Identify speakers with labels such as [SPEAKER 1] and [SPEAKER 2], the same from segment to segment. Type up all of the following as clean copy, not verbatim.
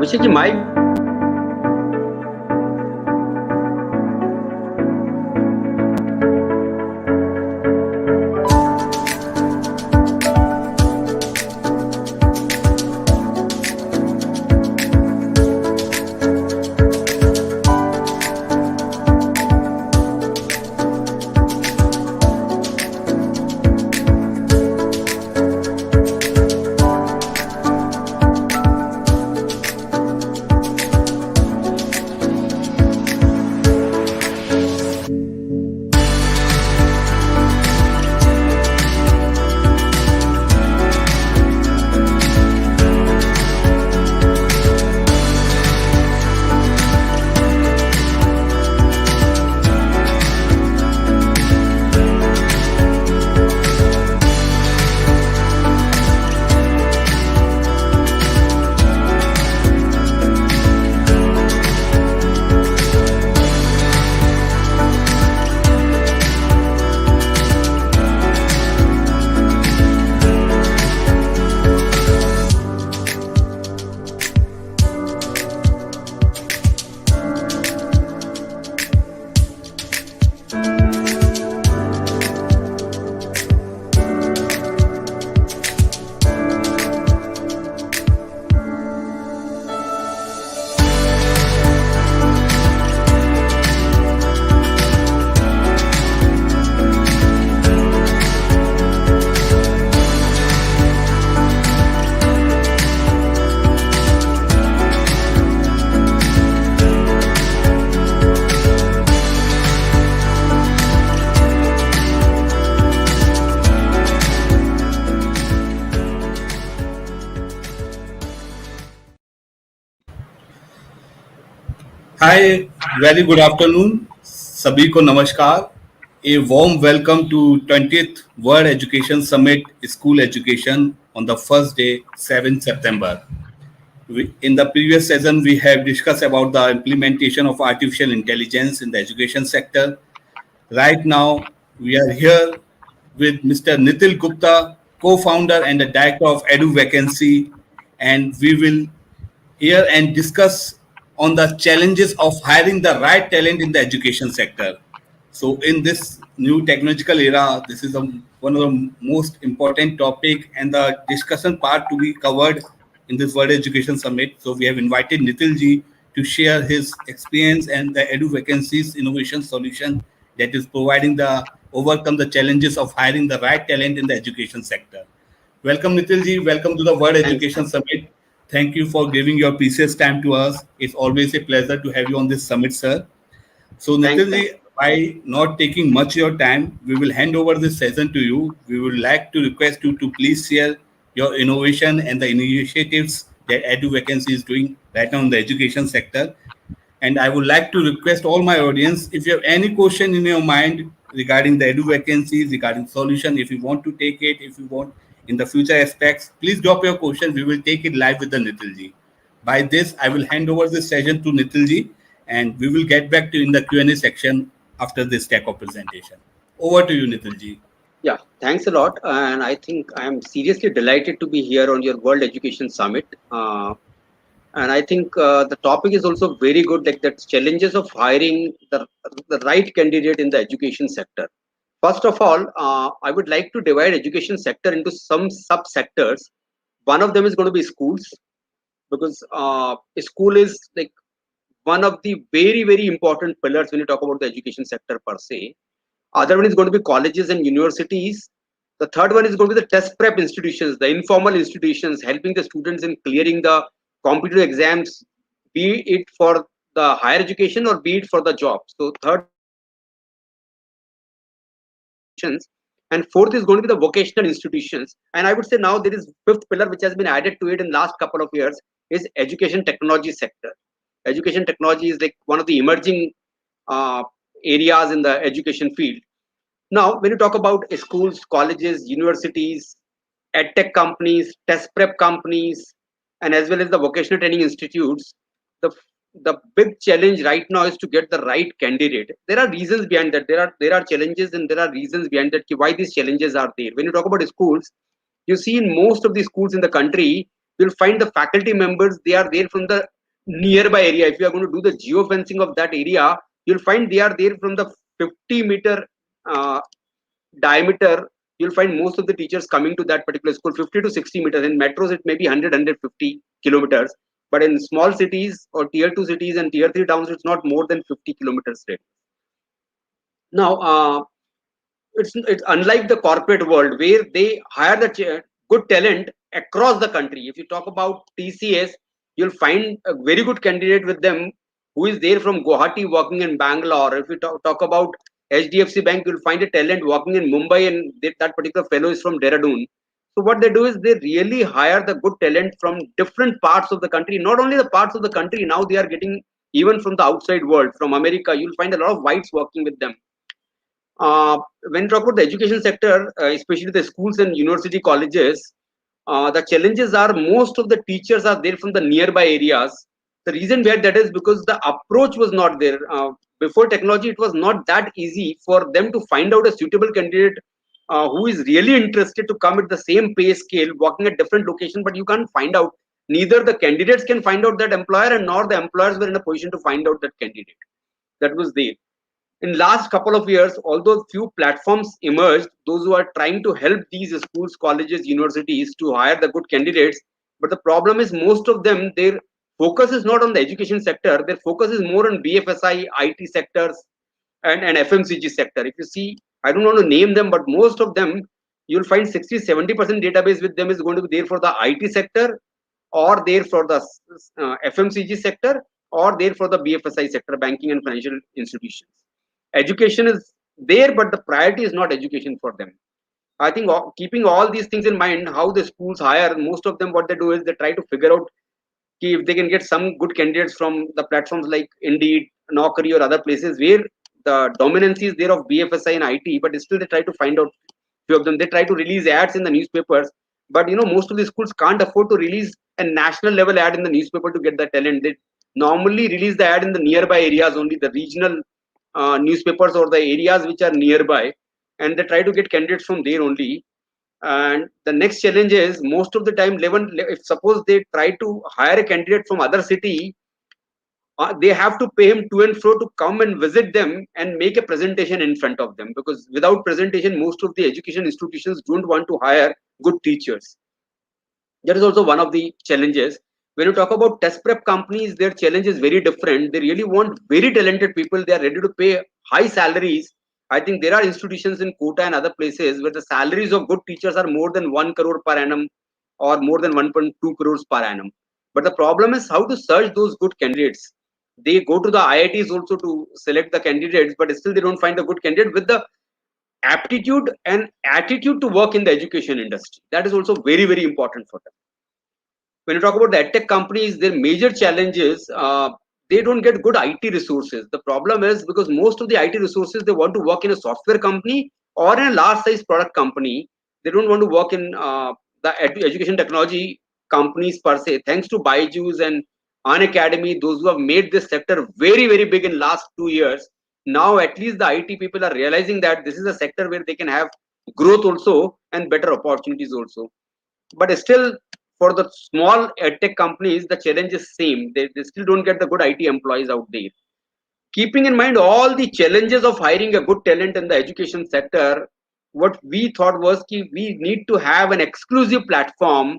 [SPEAKER 1] अभिषेक ji mic
[SPEAKER 2] hi very good afternoon सभी को नमस्कार a warm welcome to 20th world education summit school education on the first day 7th September. In the previous session we have discussed about the implementation of artificial intelligence in the education sector. Right now we are here with Mr. Nitil Gupta, co-founder and the director of Eduvacancy, and we will hear and discuss on the challenges of hiring the right talent in the education sector. So in this new technological era, this is one of the most important topic and the discussion part to be covered in this World Education Summit. So we have invited Nitil ji to share his experience and the Eduvacancy's innovation solution that is providing the overcome the challenges of hiring the right talent in the education sector. Welcome Nitil ji, welcome to the World
[SPEAKER 1] thanks
[SPEAKER 2] Education Summit. Thank you for giving your precious time to us. It's always a pleasure to have you on this summit, sir. So,
[SPEAKER 1] thanks
[SPEAKER 2] Nitin ji, by not taking much your time, we will hand over this session to you. We would like to request you to please share your innovation and the initiatives that Eduvacancy is doing right now in the education sector. And I would like to request all my audience, if you have any question in your mind regarding the Eduvacancies, regarding solution, if you want to take it, if you want in the future aspects, please drop your question. We will take it live with the Nitil ji. By this, I will hand over this session to Nitil ji, and we will get back to in the Q&A section after this stack of presentation. Over to you, Nitil ji.
[SPEAKER 1] Yeah, thanks a lot. And I think I am seriously delighted to be here on your World Education Summit. And I think the topic is also very good, like the challenges of hiring the right candidate in the education sector. First of all, I would like to divide education sector into some subsectors. One of them is going to be schools, because school is like one of the very important pillars when you talk about the education sector per se. Other one is going to be colleges and universities. The third one is going to be the test prep institutions, the informal institutions helping the students in clearing the competitive exams, be it for the higher education or be it for the job. So third, and fourth is going to be the vocational institutions. And I would say now there is fifth pillar which has been added to it in last couple of years is education technology sector. Education technology is like one of the emerging areas in the education field. Now, when you talk about schools, colleges, universities, edtech companies, test prep companies, and as well as the vocational training institutes, the the big challenge right now is to get the right candidate. There are reasons behind that. There are challenges and there are reasons behind that. Why these challenges are there? When you talk about schools, you see in most of the schools in the country, you'll find the faculty members, they are there from the nearby area. If you are going to do the geofencing of that area, you'll find they are there from the 50-meter uh, diameter. You'll find most of the teachers coming to that particular school 50 to 60 meters. In metros it may be 100 kilometers, but in small cities or tier 2 cities and tier 3 towns it's not more than 50 kilometers straight. Now it's unlike the corporate world where they hire the good talent across the country. If you talk about TCS, you'll find a very good candidate with them who is there from Guwahati working in Bangalore. If you talk about HDFC Bank, you'll find a talent working in Mumbai, and that particular fellow is from Dehradun. So what they do is they really hire the good talent from different parts of the country. Not only the parts of the country, now they are getting even from the outside world, from America. You'll find a lot of whites working with them. When you talk about the education sector, especially the schools and university colleges, the challenges are most of the teachers are there from the nearby areas. The reason where that is because the approach was not there. Before technology, it was not that easy for them to find out a suitable candidate who is really interested to come at the same pay scale, working at different location, but you can't find out. Neither the candidates can find out that employer, and nor the employers were in a position to find out that candidate. That was there. In last couple of years, although few platforms emerged, those who are trying to help these schools, colleges, universities to hire the good candidates, but the problem is most of them, their focus is not on the education sector. Their focus is more on BFSI, IT sectors, and FMCG sector. If you see, I don't want to name them, but most of them, you'll find 60-70% database with them is going to be there for the IT sector, or there for the FMCG sector, or there for the BFSI sector, banking and financial institutions. Education is there, but the priority is not education for them. I think keeping all these things in mind, how the schools hire, most of them, what they do is they try to figure out if they can get some good candidates from the platforms like Indeed, Naukri, or other places where the dominance is there of BFSI and IT, but still they try to find out few of them. They try to release ads in the newspapers, but most of the schools can't afford to release a national level ad in the newspaper to get the talent. They normally release the ad in the nearby areas only, the regional newspapers or the areas which are nearby, and they try to get candidates from there only. And the next challenge is most of the time, if suppose they try to hire a candidate from other city, they have to pay him to and fro to come and visit them and make a presentation in front of them, because without presentation, most of the education institutions don't want to hire good teachers. That is also one of the challenges. When you talk about test prep companies, their challenge is very different. They really want very talented people. They are ready to pay high salaries. I think there are institutions in Kota and other places where the salaries of good teachers are more than 1 crore per annum or more than 1.2 crores per annum. But the problem is how to search those good candidates. They go to the IITs also to select the candidates, but still they don't find a good candidate with the aptitude and attitude to work in the education industry. That is also very, very important for them. When you talk about the edtech companies, their major challenges, they don't get good IT resources. The problem is because most of the IT resources, they want to work in a software company or in a large size product company. They don't want to work in the education technology companies per se. Thanks to Byju's and An Academy, those who have made this sector very, very big in last 2 years. Now at least the IT people are realizing that this is a sector where they can have growth also and better opportunities also. But still, for the small edtech companies, the challenge is same. They still don't get the good IT employees out there. Keeping in mind all the challenges of hiring a good talent in the education sector, what we thought was we need to have an exclusive platform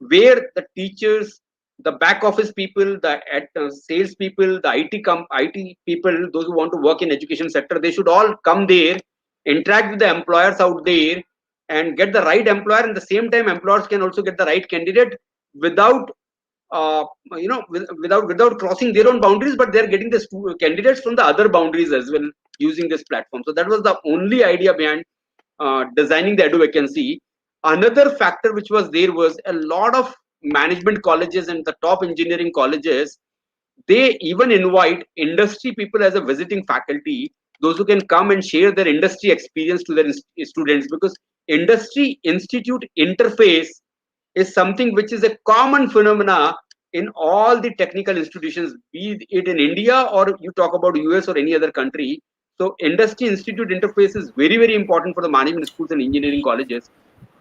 [SPEAKER 1] where the teachers, the back office people, the sales people, the IT people, those who want to work in education sector, they should all come there, interact with the employers out there, and get the right employer. And the same time, employers can also get the right candidate without without crossing their own boundaries, but they're getting the candidates from the other boundaries as well using this platform. So that was the only idea behind designing the Eduvacancy. Another factor which was there was a lot of management colleges and the top engineering colleges, they even invite industry people as a visiting faculty, those who can come and share their industry experience to their students, because industry institute interface is something which is a common phenomena in all the technical institutions, be it in India or you talk about US or any other country. So industry institute interface is very, very important for the management schools and engineering colleges.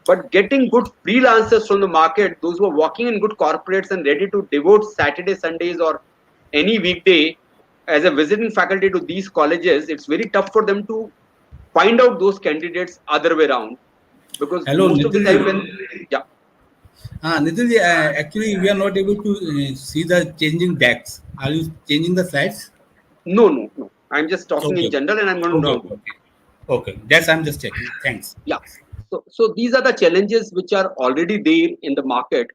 [SPEAKER 1] But getting good freelancers from the market, those who are working in good corporates and ready to devote Saturday, Sundays, or any weekday as a visiting faculty to these colleges, it's very tough for them to find out those candidates other way around, because
[SPEAKER 2] Hello,
[SPEAKER 1] most of the
[SPEAKER 2] Nitil ji.
[SPEAKER 1] time when, yeah,
[SPEAKER 2] Nitil ji, actually, we are not able to see the changing decks. Are you changing the slides?
[SPEAKER 1] no, I'm just talking in
[SPEAKER 2] Okay,
[SPEAKER 1] general, and I'm going
[SPEAKER 2] okay,
[SPEAKER 1] to
[SPEAKER 2] okay, okay. Okay, that's I'm just checking. Thanks.
[SPEAKER 1] yeah. So these are the challenges which are already there in the market.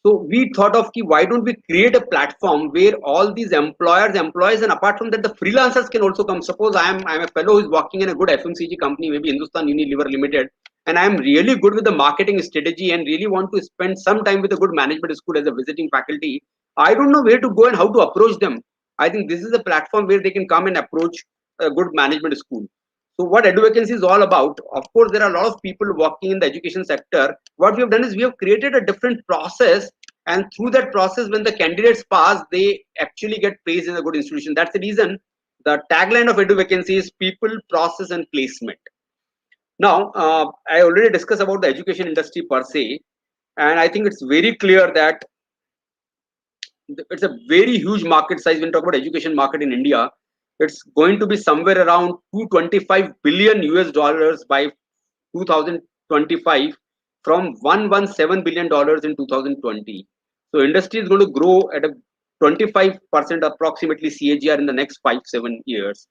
[SPEAKER 1] So we thought of why don't we create a platform where all these employers, employees, and apart from that, the freelancers can also come. Suppose I'm a fellow who is working in a good FMCG company, maybe Hindustan Unilever Limited, and I'm really good with the marketing strategy and really want to spend some time with a good management school as a visiting faculty. I don't know where to go and how to approach them. I think this is a platform where they can come and approach a good management school. So what Eduvacancy is all about, of course, there are a lot of people working in the education sector. What we have done is we have created a different process, and through that process, when the candidates pass, they actually get placed in a good institution. That's the reason the tagline of Eduvacancy is people, process, and placement. Now, I already discussed about the education industry per se, and I think it's very clear that it's a very huge market size. When we talk about education market in India, it's going to be somewhere around 225 billion US dollars by 2025 from 117 billion dollars in 2020. So industry is going to grow at a 25% approximately CAGR in the next 5-7 years.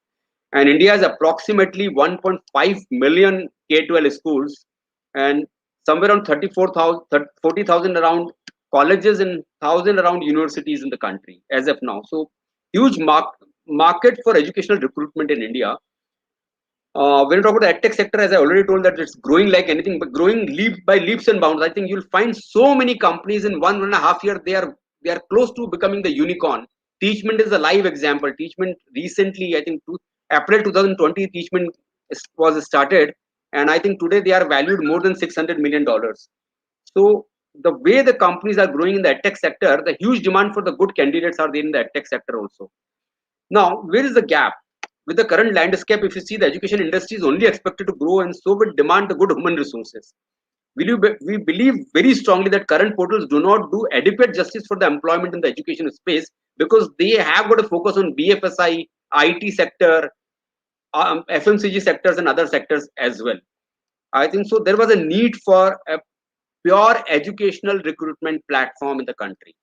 [SPEAKER 1] And India has approximately 1.5 million K-12 schools and somewhere around 34,000, 40,000 around colleges and 1,000 around universities in the country as of now. So huge market for educational recruitment in India. When you talk about the edtech sector, as I already told, that it's growing like anything, but growing by leaps and bounds. I think you'll find so many companies in 1.5 year they are close to becoming the unicorn. Teachment is a live example. Teachment recently, I think, April 2020, Teachment was started, and I think today they are valued more than $600 million. So the way the companies are growing in the edtech sector, the huge demand for the good candidates are there in the edtech sector also. Now, where is the gap? With the current landscape, if you see, the education industry is only expected to grow, and so will demand the good human resources. We believe very strongly that current portals do not do adequate justice for the employment in the education space, because they have got to focus on BFSI, IT sector, FMCG sectors, and other sectors as well. I think so. There was a need for a pure educational recruitment platform in the country,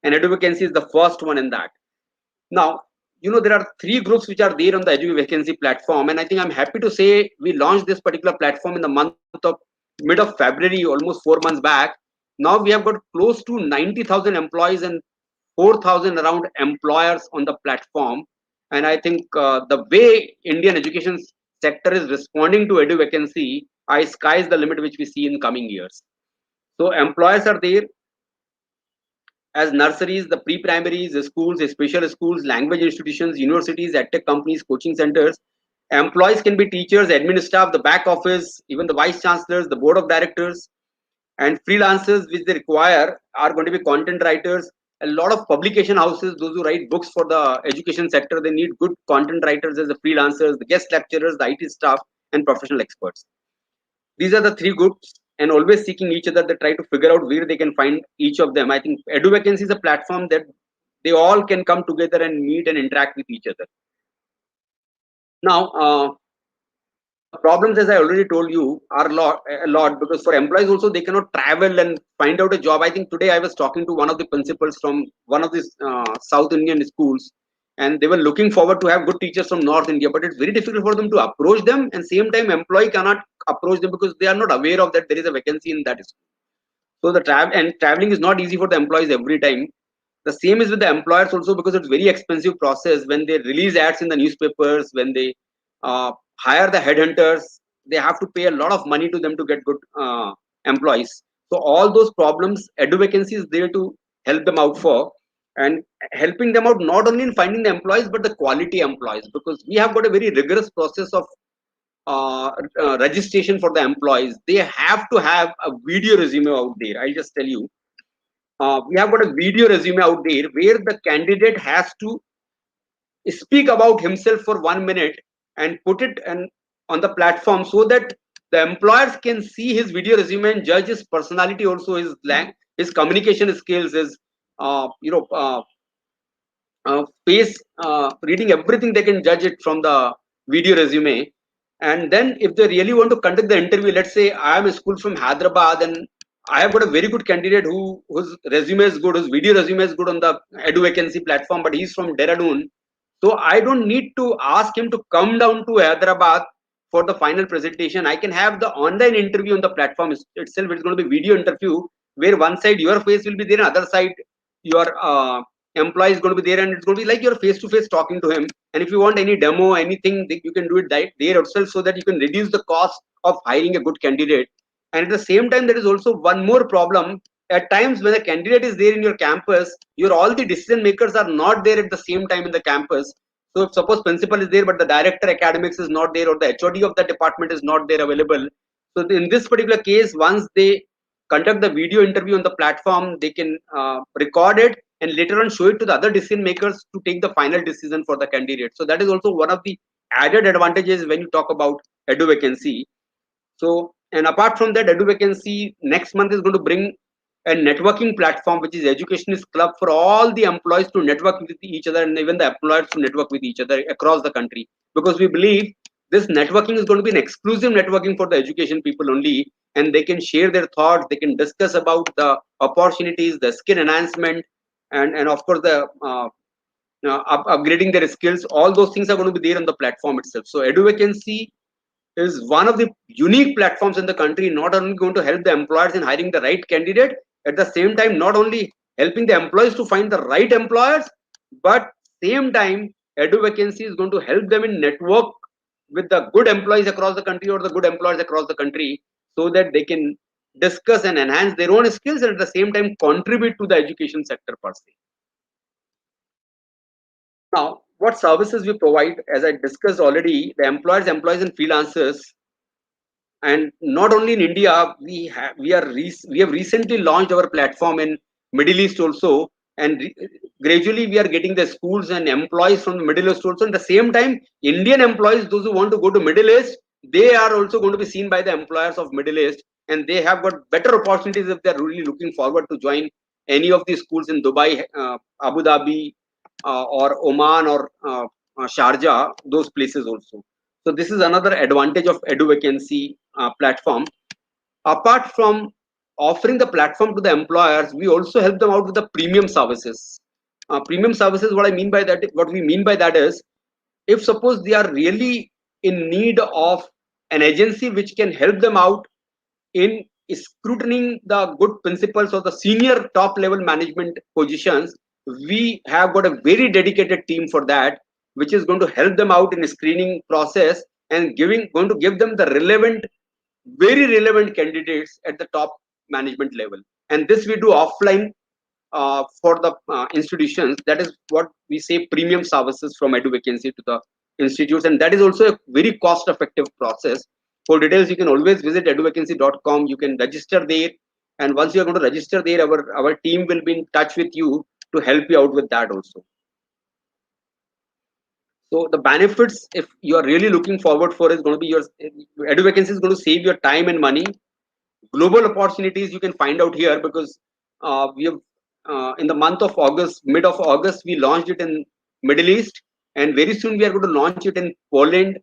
[SPEAKER 1] and Eduvacancy is the first one in that. Now, there are three groups which are there on the Eduvacancy platform, and I think I'm happy to say we launched this particular platform in the month of mid of February, almost 4 months back. Now we have got close to 90,000 employees and 4,000 around employers on the platform. And I think the way Indian education sector is responding to Eduvacancy, sky's the limit which we see in coming years. So employers are there as nurseries, the pre-primaries, the schools, the special schools, language institutions, universities, edtech companies, coaching centers. Employees can be teachers, admin staff, the back office, even the vice chancellors, the board of directors, and freelancers which they require are going to be content writers. A lot of publication houses, those who write books for the education sector, they need good content writers as the freelancers, the guest lecturers, the IT staff, and professional experts. These are the three groups, and always seeking each other. They try to figure out where they can find each of them. I think Eduvacancy is a platform that they all can come together and meet and interact with each other. Now, the problems, as I already told you, are a lot, because for employees also they cannot travel and find out a job. I think today I was talking to one of the principals from one of these South Indian schools, and they were looking forward to have good teachers from North India, but it's very difficult for them to approach them, and same time employee cannot approach them because they are not aware of that there is a vacancy in that school. So the traveling is not easy for the employees every time. The same is with the employers also, because it's very expensive process when they release ads in the newspapers, when they hire the headhunters, they have to pay a lot of money to them to get good employees. So all those problems, Eduvacancy is there to help them out for, and helping them out not only in finding the employees but the quality employees, because we have got a very rigorous process of registration for the employees. They have to have a video resume out there. I'll just tell you, we have got a video resume out there where the candidate has to speak about himself for 1 minute and put it on the platform, so that the employers can see his video resume and judge his personality, also his communication skills, his face reading, everything they can judge it from the video resume. And then if they really want to conduct the interview, let's say I am a school from Hyderabad and I have got a very good candidate whose resume is good, whose video resume is good on the Eduvacancy platform, but he's from Dehradun. So I don't need to ask him to come down to Hyderabad for the final presentation. I can have the online interview on the platform itself. It's going to be video interview where one side your face will be there, and other side your employee is going to be there, and it's going to be like you're face to face talking to him. And if you want any demo, anything, you can do it there itself, so that you can reduce the cost of hiring a good candidate. And at the same time, there is also one more problem. At times when a candidate is there in your campus, all the decision makers are not there at the same time in the campus. So if suppose principal is there, but the director academics is not there, or the HOD of the department is not there available. So in this particular case, once they conduct the video interview on the platform, they can record it and later on show it to the other decision makers to take the final decision for the candidate. So that is also one of the added advantages when you talk about Eduvacancy. So, and apart from that, Eduvacancy next month is going to bring a networking platform, which is Educationist Club, for all the employees to network with each other, and even the employers to network with each other across the country. Because we believe this networking is going to be an exclusive networking for the education people only, and they can share their thoughts, they can discuss about the opportunities, the skill enhancement, and of course the upgrading their skills. All those things are going to be there on the platform itself. So Eduvacancy is one of the unique platforms in the country, not only going to help the employers in hiring the right candidate, at the same time not only helping the employees to find the right employers, but same time Eduvacancy is going to help them in network with the good employees across the country, or the good employers across the country, so that they can discuss and enhance their own skills, and at the same time contribute to the education sector per se. Now, what services we provide, as I discussed already, the employers, employees, and freelancers. And not only in India, we have recently launched our platform in Middle East also, and gradually we are getting the schools and employees from the Middle East also. At the same time, Indian employees, those who want to go to Middle East, they are also going to be seen by the employers of Middle East, and they have got better opportunities if they are really looking forward to join any of these schools in Dubai, Abu Dhabi, or Oman, or Sharjah, those places also. So this is another advantage of Eduvacancy platform. Apart from offering the platform to the employers, we also help them out with the premium services. Premium services, what we mean by that is, if suppose they are really in need of an agency which can help them out in scrutinizing the good principles of the senior top level management positions, we have got a very dedicated team for that, which is going to help them out in a screening process, and going to give them the very relevant candidates at the top management level. And this we do offline for the institutions. That is what we say premium services from Eduvacancy to the institutes, and that is also a very cost effective process. For details, you can always visit eduvacancy.com. You can register there, and once you are going to register there, our team will be in touch with you to help you out with that also. So the benefits, if you are really looking forward for, is going to be your Eduvacancy is going to save your time and money. Global opportunities you can find out here, because we have in the month of August, mid of August, we launched it in Middle East, and very soon we are going to launch it in Poland,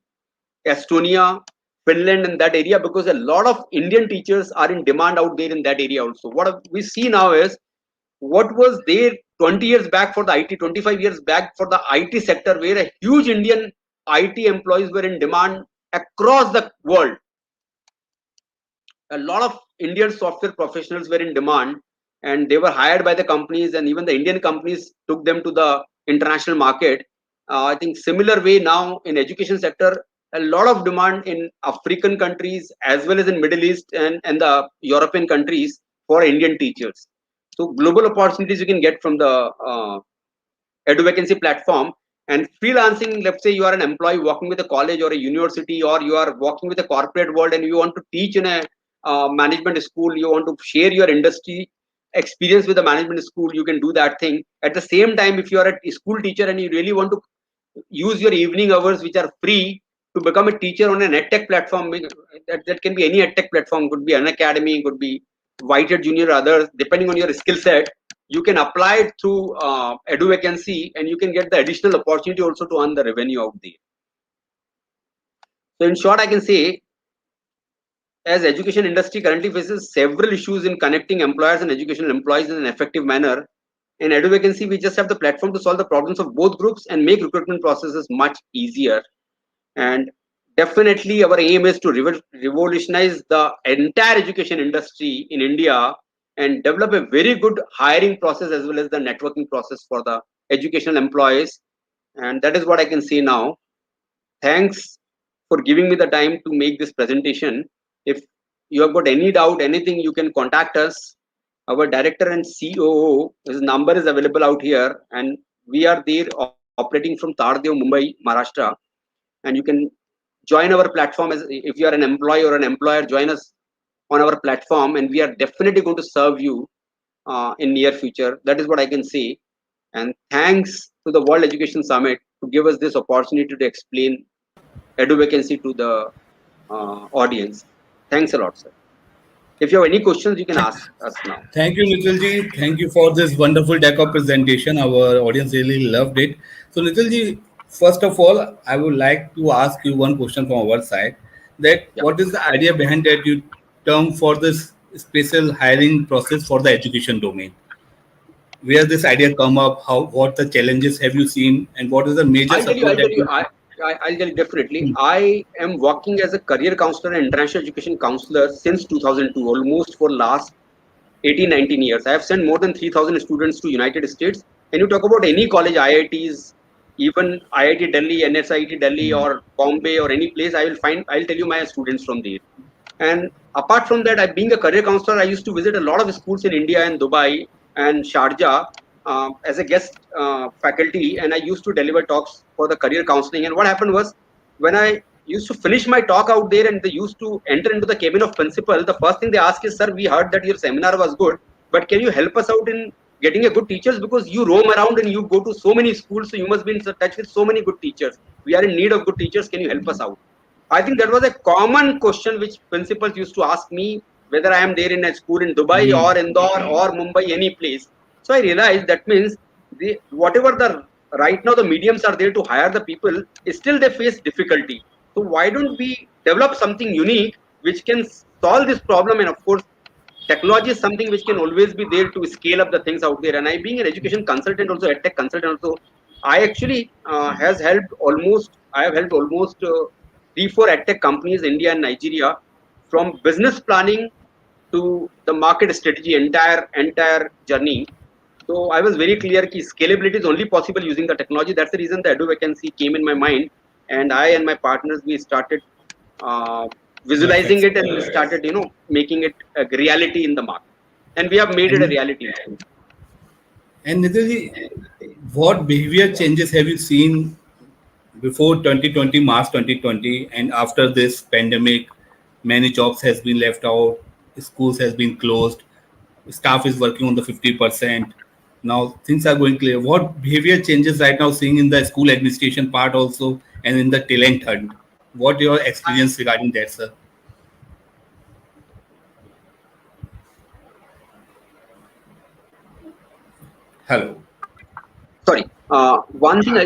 [SPEAKER 1] Estonia, Finland, and that area, because a lot of Indian teachers are in demand out there in that area also. What we see now is what was there 20 years back for the IT, 25 years back for the IT sector, where a huge Indian IT employees were in demand across the world. A lot of Indian software professionals were in demand, and they were hired by the companies, and even the Indian companies took them to the international market. I think similar way now in education sector, a lot of demand in African countries as well as in Middle East and the European countries for Indian teachers. So global opportunities you can get from the Eduvacancy platform. And freelancing, let's say you are an employee working with a college or a university, or you are working with a corporate world and you want to teach in a management school, you want to share your industry experience with the management school, you can do that thing. At the same time, if you are a school teacher and you really want to use your evening hours which are free to become a teacher on an edtech platform. That can be any edtech platform, could be an academy, could be Whitehead Junior, others, depending on your skill set. You can apply it through Eduvacancy, and you can get the additional opportunity also to earn the revenue out there. So in short, I can say, as education industry currently faces several issues in connecting employers and educational employees in an effective manner, in Eduvacancy, we just have the platform to solve the problems of both groups and make recruitment processes much easier. And definitely our aim is to revolutionize the entire education industry in India and develop a very good hiring process as well as the networking process for the educational employees. And that is what I can say now. Thanks for giving me the time to make this presentation. If you have got any doubt, anything, you can contact us. Our director and COO, his number is available out here, and we are there operating from Tardev, Mumbai, Maharashtra. And you can join our platform as if you are an employee or an employer. Join us on our platform, and we are definitely going to serve you in near future. That is what I can say. And thanks to the World Education Summit to give us this opportunity to explain Eduvacancy to the audience. Thanks a lot, sir. If you have any questions, you can ask us now.
[SPEAKER 2] Thank you, Nitilji. Thank you for this wonderful deck of presentation. Our audience really loved it. So, Nitilji, first of all, I would like to ask you one question from our side. That
[SPEAKER 1] Yeah.
[SPEAKER 2] what is the idea behind that you term for this special hiring process for the education domain? Where this idea come up? How? What the challenges have you seen? And what is the major
[SPEAKER 1] I'll tell you.
[SPEAKER 2] support
[SPEAKER 1] I'll tell
[SPEAKER 2] that
[SPEAKER 1] you.
[SPEAKER 2] you?
[SPEAKER 1] I'll tell you definitely. I am working as a career counselor and international education counselor since 2002, almost for last 18, 19 years. I have sent more than 3,000 students to United States. And you talk about any college, IITs, even IIT Delhi, NSIT Delhi, or Bombay, or any place, I'll tell you my students from there. And apart from that, being a career counselor, I used to visit a lot of schools in India and Dubai and Sharjah as a guest faculty, and I used to deliver talks for the career counseling. And what happened was, when I used to finish my talk out there, and they used to enter into the cabin of principal, the first thing they ask is, "Sir, we heard that your seminar was good, but can you help us out in getting a good teachers, because you roam around and you go to so many schools, so you must be in touch with so many good teachers. We are in need of good teachers. Can you help us out?" I think that was a common question which principals used to ask me, whether I am there in a school in Dubai or Indore or Mumbai, any place. So I realized that means whatever the right now the mediums are there to hire the people, still they face difficulty. So why don't we develop something unique which can solve this problem? And of course, technology is something which can always be there to scale up the things out there. And I, being an education consultant, also a tech consultant, also, I actually I have helped almost 3, 4 edtech companies, India and Nigeria, from business planning to the market strategy, entire journey. So I was very clear that scalability is only possible using the technology. That's the reason the Eduvacancy came in my mind, and I and my partners, we started uh, visualizing
[SPEAKER 2] Perfect.
[SPEAKER 1] it, and we started making it a reality in the market, and we have made it a
[SPEAKER 2] And
[SPEAKER 1] reality.
[SPEAKER 2] and Nitilji, what behavior changes have you seen before 2020, March 2020, and after this pandemic? Many jobs has been left out, schools has been closed, staff is working on the 50%. Now things are going clear. What behavior changes right now seeing in the school administration part also and in the talent hunt? What your experience regarding that, sir? Hello.
[SPEAKER 1] Sorry. One thing,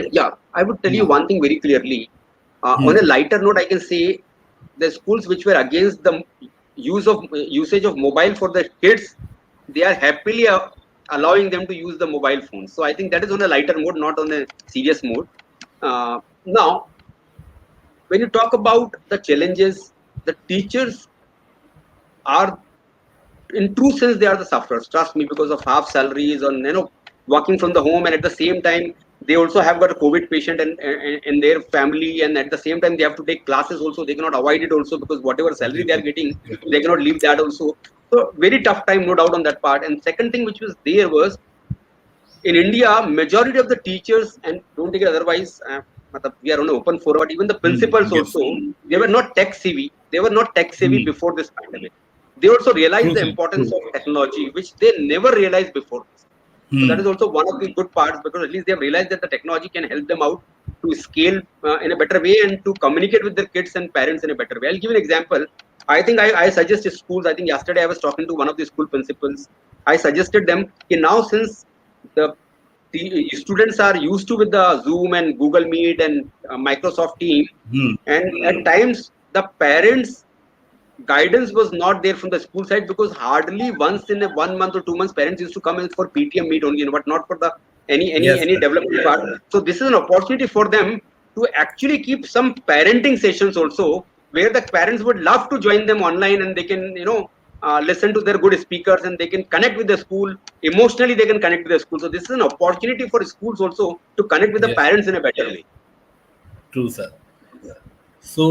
[SPEAKER 1] I would tell you
[SPEAKER 2] Yeah.
[SPEAKER 1] one thing very clearly. On a
[SPEAKER 2] Hmm.
[SPEAKER 1] lighter note, I can say the schools which were against the usage of mobile for the kids, they are happily allowing them to use the mobile phones. So I think that is on a lighter mode, not on a serious mode. Now, when you talk about the challenges, the teachers are, in true sense, they are the sufferers. Trust me, because of half salaries on working from the home, and at the same time they also have got a COVID patient and their family, and at the same time they have to take classes also. They cannot avoid it also, because whatever salary they are getting, they cannot leave that also. So very tough time, no doubt on that part. And second thing which was there was, in India, majority of the teachers, and don't take it otherwise, we are on an open forum, but even the principals
[SPEAKER 2] Yes.
[SPEAKER 1] also, they were not tech savvy. They were not tech savvy
[SPEAKER 2] Hmm.
[SPEAKER 1] before this pandemic. They also realized
[SPEAKER 2] True,
[SPEAKER 1] the
[SPEAKER 2] sir.
[SPEAKER 1] importance
[SPEAKER 2] True.
[SPEAKER 1] of technology, which they never realized before this. So that
[SPEAKER 2] Hmm.
[SPEAKER 1] is also one of the good parts, because at least they have realized that the technology can help them out to scale in a better way and to communicate with their kids and parents in a better way. I'll give you an example. I think I suggest schools. I think yesterday I was talking to one of the school principals. I suggested them, okay, now since the the students are used to with the Zoom and Google Meet and Microsoft Team,
[SPEAKER 2] Hmm.
[SPEAKER 1] and at times the parents guidance was not there from the school side, because hardly once in a 1 month or 2 months parents used to come in for PTM meet only, but not for the
[SPEAKER 2] Yes,
[SPEAKER 1] any
[SPEAKER 2] sir.
[SPEAKER 1] development part. So this is an opportunity for them to actually keep some parenting sessions also, where the parents would love to join them online, and they can listen to their good speakers, and they can connect with the school emotionally. They can connect with the school. So this is an opportunity for schools also to connect with the
[SPEAKER 2] Yes,
[SPEAKER 1] parents in a better way.
[SPEAKER 2] true, sir. So,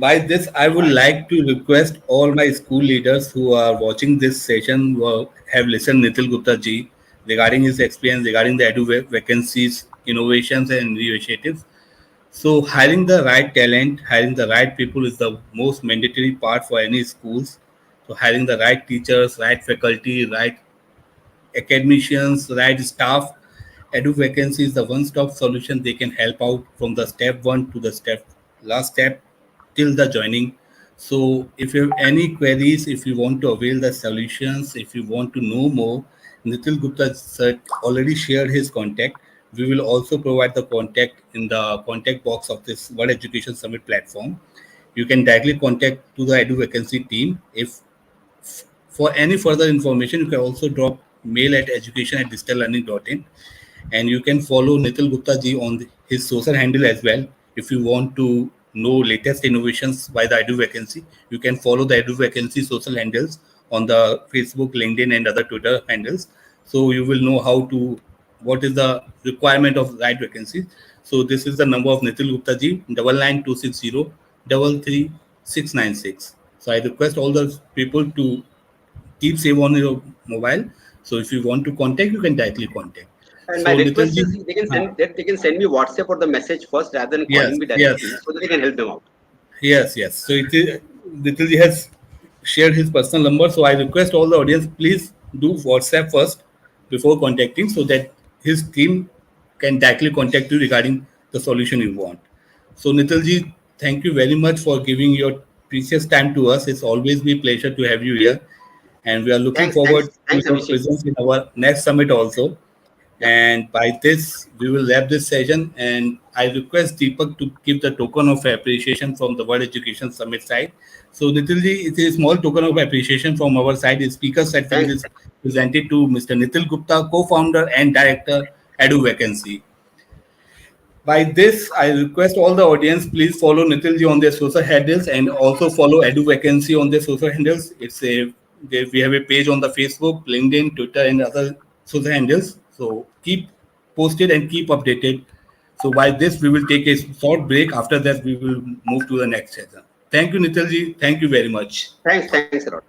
[SPEAKER 2] by this, I would like to request all my school leaders who are watching this session, who have listened Nitil Gupta ji regarding his experience regarding the vacancies, innovations, and initiatives. So, hiring the right talent, hiring the right people is the most mandatory part for any schools. So, hiring the right teachers, right faculty, right academicians, right staff. Eduvacancy is the one-stop solution. They can help out from the step one to the last step till the joining. So if you have any queries, if you want to avail the solutions, if you want to know more, Nitil Gupta sir already shared his contact. We will also provide the contact in the contact box of this World Education Summit platform. You can directly contact to the Eduvacancy team. If for any further information, you can also drop mail at education@digitallearning.in, and you can follow Nitil Gupta ji on his social handle as well. If you want to know latest innovations by the Edu Vacancy, you can follow the Edu Vacancy social handles on the Facebook, LinkedIn, and other Twitter handles. So you will know how to what is the requirement of right vacancies. So this is the number of Nitil Gupta ji, 9926033696. So I request all the people to keep save on your mobile. So if you want to contact, you can directly contact.
[SPEAKER 1] And my
[SPEAKER 2] So
[SPEAKER 1] request
[SPEAKER 2] Nitilji,
[SPEAKER 1] is they can send me WhatsApp or the message first rather than
[SPEAKER 2] yes,
[SPEAKER 1] calling me directly,
[SPEAKER 2] yes,
[SPEAKER 1] so that I can help them out.
[SPEAKER 2] yes, yes. So it is, Nitilji has shared his personal number. So I request all the audience, please do WhatsApp first before contacting, so that his team can directly contact you regarding the solution you want. So Nitilji, thank you very much for giving your precious time to us. It's always be pleasure to have you here, and we are looking forward to
[SPEAKER 1] Thanks,
[SPEAKER 2] your
[SPEAKER 1] Abhishek.
[SPEAKER 2] presence in our next summit also.
[SPEAKER 1] Yeah,
[SPEAKER 2] And by this, we will wrap this session. And I request Deepak to give the token of appreciation from the World Education Summit side. So, Nitilji, it is a small token of appreciation from our side. The speaker certificate
[SPEAKER 1] thanks.
[SPEAKER 2] is presented to Mr. Nitil Gupta, co-founder and director, Edu Vacancy. By this, I request all the audience please follow Nitilji on their social handles and also follow Edu Vacancy on their social handles. We have a page on the Facebook, LinkedIn, Twitter, and other social handles. So keep posted and keep updated. So by this, we will take a short break. After that, we will move to the next session. Thank you, Nitilji. Thank you very much.
[SPEAKER 1] Thanks a lot.